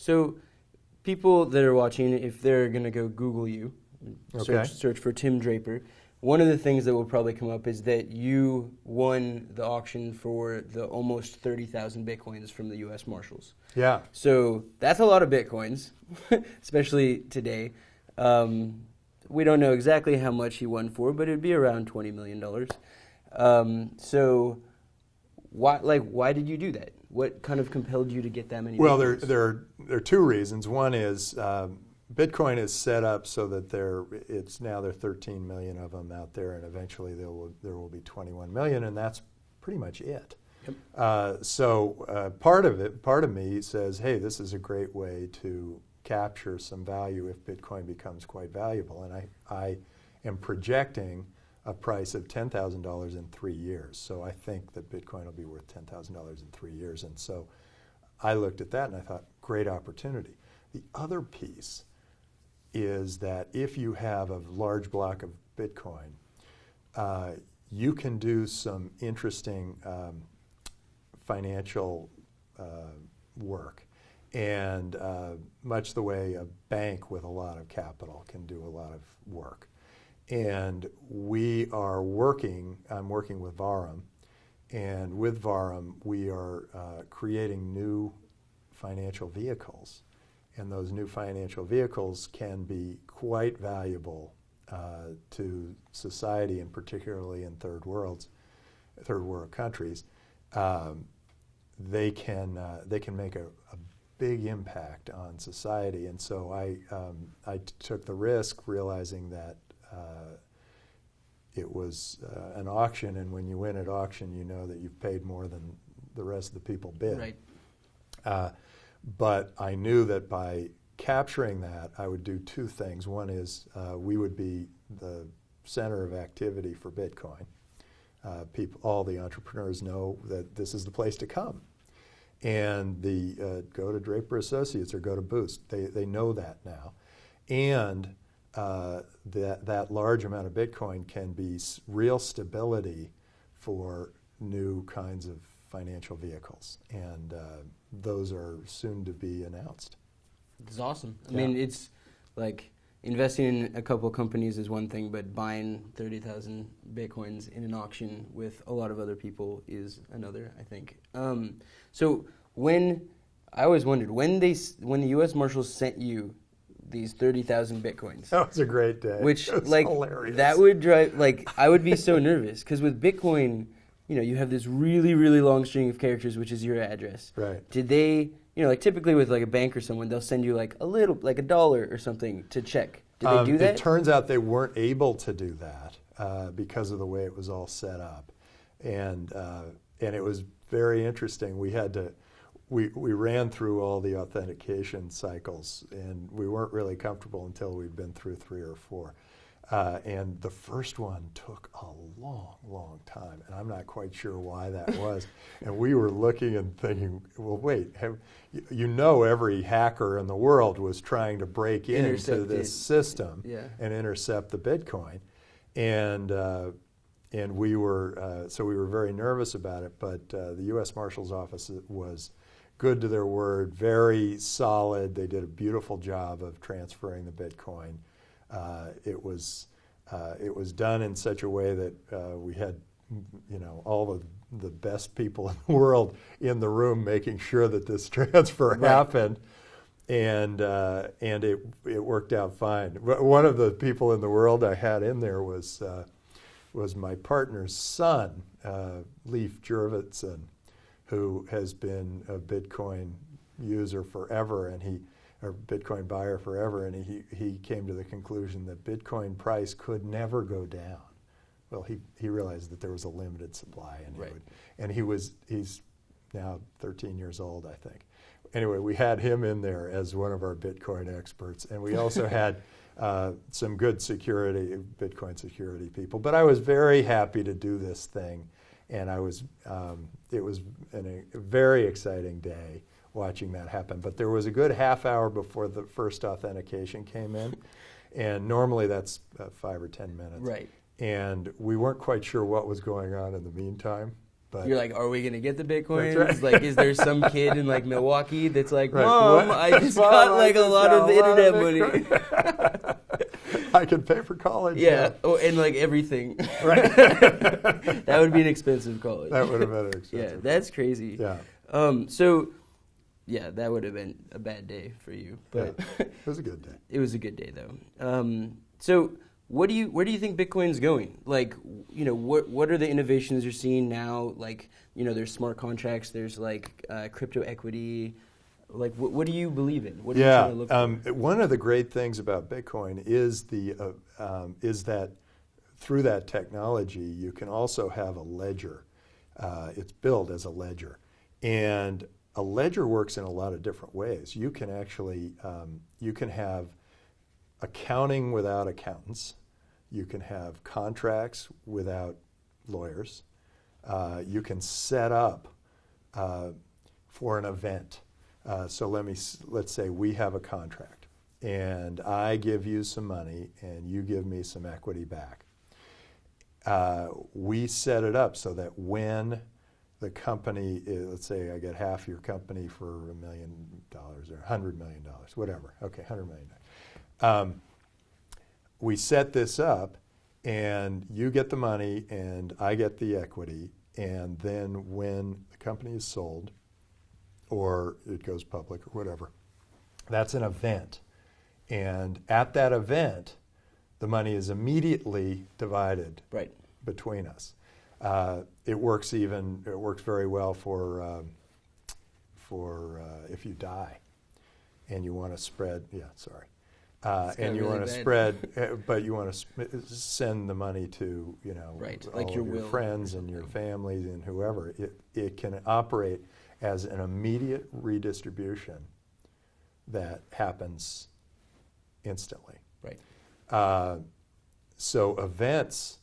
So people that are watching, if they're going to go Google you, search for Tim Draper, one of the things that will probably come up is that you won the auction for the almost 30,000 Bitcoins from the U.S. Marshals. Yeah. So that's a lot of Bitcoins, especially today. We don't know exactly how much he won for, but it'd be around $20 million. So why did you do that? What kind of compelled you to get that many Bitcoins? There are two reasons. One is Bitcoin is set up so that there are 13 million of them out there, and eventually there will be 21 million, and that's pretty much it. Yep. So part of me says, hey, this is a great way to capture some value if Bitcoin becomes quite valuable, and I am projecting a price of $10,000 in 3 years. So I think that Bitcoin will be worth $10,000 in 3 years, and so I looked at that and I thought, great opportunity. The other piece is that if you have a large block of Bitcoin, you can do some interesting financial work, and much the way a bank with a lot of capital can do a lot of work. And I'm working with Varum, and with Varum we are creating new financial vehicles. And those new financial vehicles can be quite valuable to society, and particularly in third world countries. They can make a big impact on society. And so I took the risk, realizing that it was an auction, and when you win at auction, you know that you've paid more than the rest of the people bid. Right. But I knew that by capturing that, I would do two things. One is we would be the center of activity for Bitcoin. All the entrepreneurs know that this is the place to come. And go to Draper Associates or go to Boost. They know that now. And that large amount of Bitcoin can be real stability for new kinds of financial vehicles, and those are soon to be announced. It's awesome. I Yeah. mean, it's like investing in a couple companies is one thing, but buying 30,000 Bitcoins in an auction with a lot of other people is another, I think. So I always wondered, when the U.S. Marshals sent you these 30,000 Bitcoins. That was a great day. Which, it was like, hilarious. that would drive, like, I would be so nervous, because with Bitcoin, you have this really, really long string of characters, which is your address. Right. Did they, like typically with like a bank or someone, they'll send you like a little, like $1 or something to check. Did they do that? It turns out they weren't able to do that because of the way it was all set up. And it was very interesting. We ran through all the authentication cycles, and we weren't really comfortable until we'd been through 3 or 4. And the first one took a long, long time, and I'm not quite sure why that was. And we were looking and thinking, well, wait, every hacker in the world was trying to break into this system and intercept the Bitcoin. And we were very nervous about it, but the U.S. Marshal's Office was good to their word, very solid. They did a beautiful job of transferring the Bitcoin. It was done in such a way that we had, all of the best people in the world in the room making sure that this transfer happened, and it worked out fine. One of the people in the world I had in there was my partner's son, Leif Jurvetson, who has been a Bitcoin user forever, and or Bitcoin buyer forever, and he came to the conclusion that Bitcoin price could never go down. Well, he realized that there was a limited supply, and he's now 13 years old, I think. Anyway, we had him in there as one of our Bitcoin experts, and we also had some good Bitcoin security people. But I was very happy to do this thing, and it was a very exciting day watching that happen. But there was a good half hour before the first authentication came in, and normally that's 5 or 10 minutes. Right. And we weren't quite sure what was going on in the meantime. But you're like, are we gonna get the Bitcoins? That's right. Like, is there some kid in like Milwaukee that's like, Right. Mom, What? I just Mom, got I like a just lot got of a lot internet of money. I can pay for college. Yeah. now. Oh, and like everything. Right. That would be an expensive college. That would have been expensive. Yeah, that's crazy. Yeah. So, yeah, that would have been a bad day for you, but Yeah. It was a good day. it was a good day though. So, where do you think Bitcoin's going? Like, what are the innovations you're seeing now? Like, there's smart contracts, there's like crypto equity. Like, what do you believe in? What are you trying to look for? One of the great things about Bitcoin is is that through that technology, you can also have a ledger. It's built as a ledger, and a ledger works in a lot of different ways. You can actually you can have accounting without accountants. You can have contracts without lawyers. You can set up for an event. So let's say we have a contract, and I give you some money, and you give me some equity back. We set it up so that when the company, let's say I get half your company for $1 million or $100 million, whatever. Okay, $100 million. We set this up, and you get the money, and I get the equity, and then when the company is sold, or it goes public, or whatever, that's an event. And at that event, the money is immediately divided between us. It works very well for if you die and you want to spread, and you want to spread, but you want to send the money to, all like your of your will. friends and your families and whoever. It can operate as an immediate redistribution that happens instantly. Right. So events,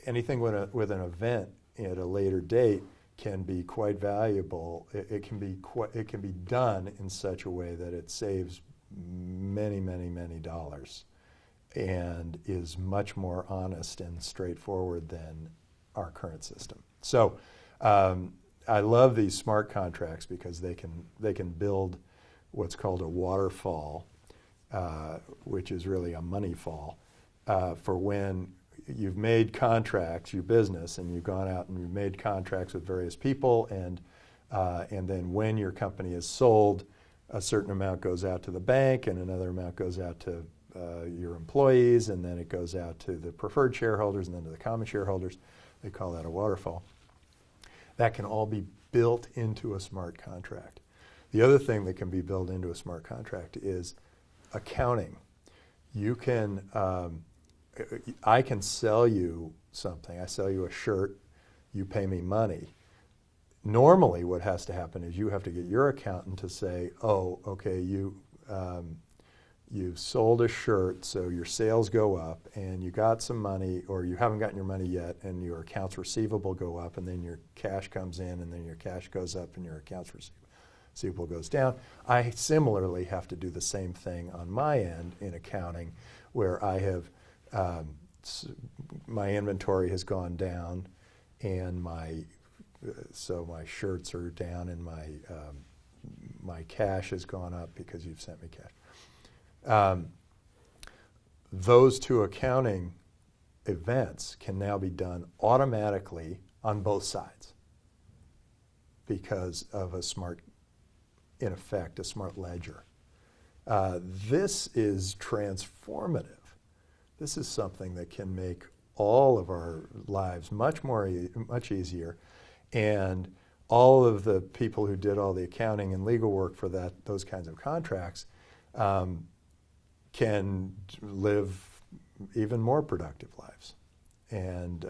anything with an event at a later date can be quite valuable. It can be done in such a way that it saves many, many, many dollars and is much more honest and straightforward than our current system. So I love these smart contracts because they can build what's called a waterfall, which is really a money fall, for when you've made contracts, your business, and you've gone out and you've made contracts with various people, and then when your company is sold, a certain amount goes out to the bank, and another amount goes out to your employees, and then it goes out to the preferred shareholders, and then to the common shareholders. They call that a waterfall. That can all be built into a smart contract. The other thing that can be built into a smart contract is accounting. You can, I can sell you something. I sell you a shirt, you pay me money. Normally what has to happen is you have to get your accountant to say, oh, okay, you've sold a shirt, so your sales go up, and you got some money, or you haven't gotten your money yet, and your accounts receivable go up, and then your cash comes in, and then your cash goes up, and your accounts receivable goes down. I similarly have to do the same thing on my end in accounting, where I have, my inventory has gone down, and so my shirts are down, and my cash has gone up because you've sent me cash. Those two accounting events can now be done automatically on both sides because of a smart ledger. This is transformative. This is something that can make all of our lives much easier, and all of the people who did all the accounting and legal work for those kinds of contracts can live even more productive lives. And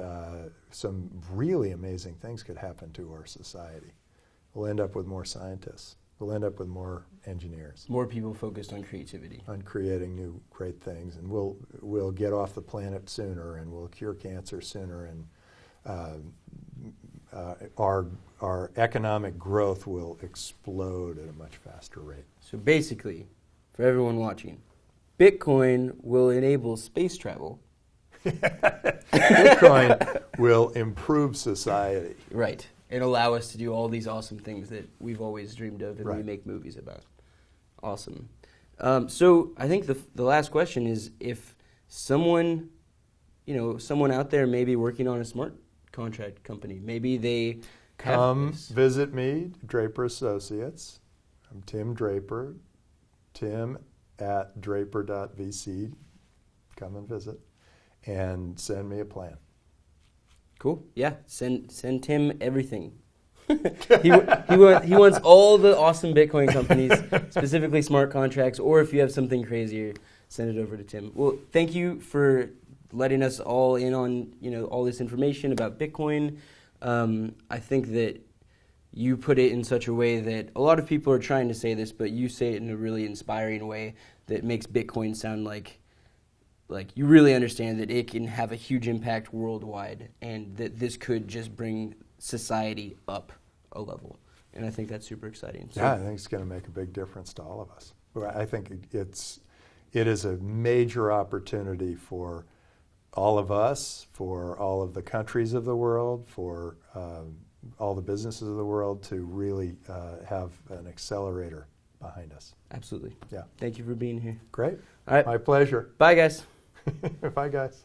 some really amazing things could happen to our society. We'll end up with more scientists. We'll end up with more engineers. More people focused on creativity. On creating new great things. And we'll get off the planet sooner, and we'll cure cancer sooner, and our economic growth will explode at a much faster rate. So basically, for everyone watching, Bitcoin will enable space travel Bitcoin will improve society. Right. And allow us to do all these awesome things that we've always dreamed of and we Right. make movies about. Awesome. So I think the last question is, if someone out there may be working on a smart contract company, maybe they Come have visit me, Draper Associates. I'm Tim Draper, tim@draper.vc. Come and visit and send me a plan. Cool. Yeah. Send Tim everything. he wants all the awesome Bitcoin companies, specifically smart contracts, or if you have something crazier, send it over to Tim. Well, thank you for letting us all in on all this information about Bitcoin. I think that you put it in such a way that a lot of people are trying to say this, but you say it in a really inspiring way that makes Bitcoin sound like you really understand that it can have a huge impact worldwide, and that this could just bring society up a level. And I think that's super exciting. So, Yeah, I think it's going to make a big difference to all of us. I think it is a major opportunity for all of us, for all of the countries of the world, for all the businesses of the world to really have an accelerator behind us. absolutely. Yeah. Thank you for being here. Great. All right. My pleasure. Bye, guys. Bye, guys.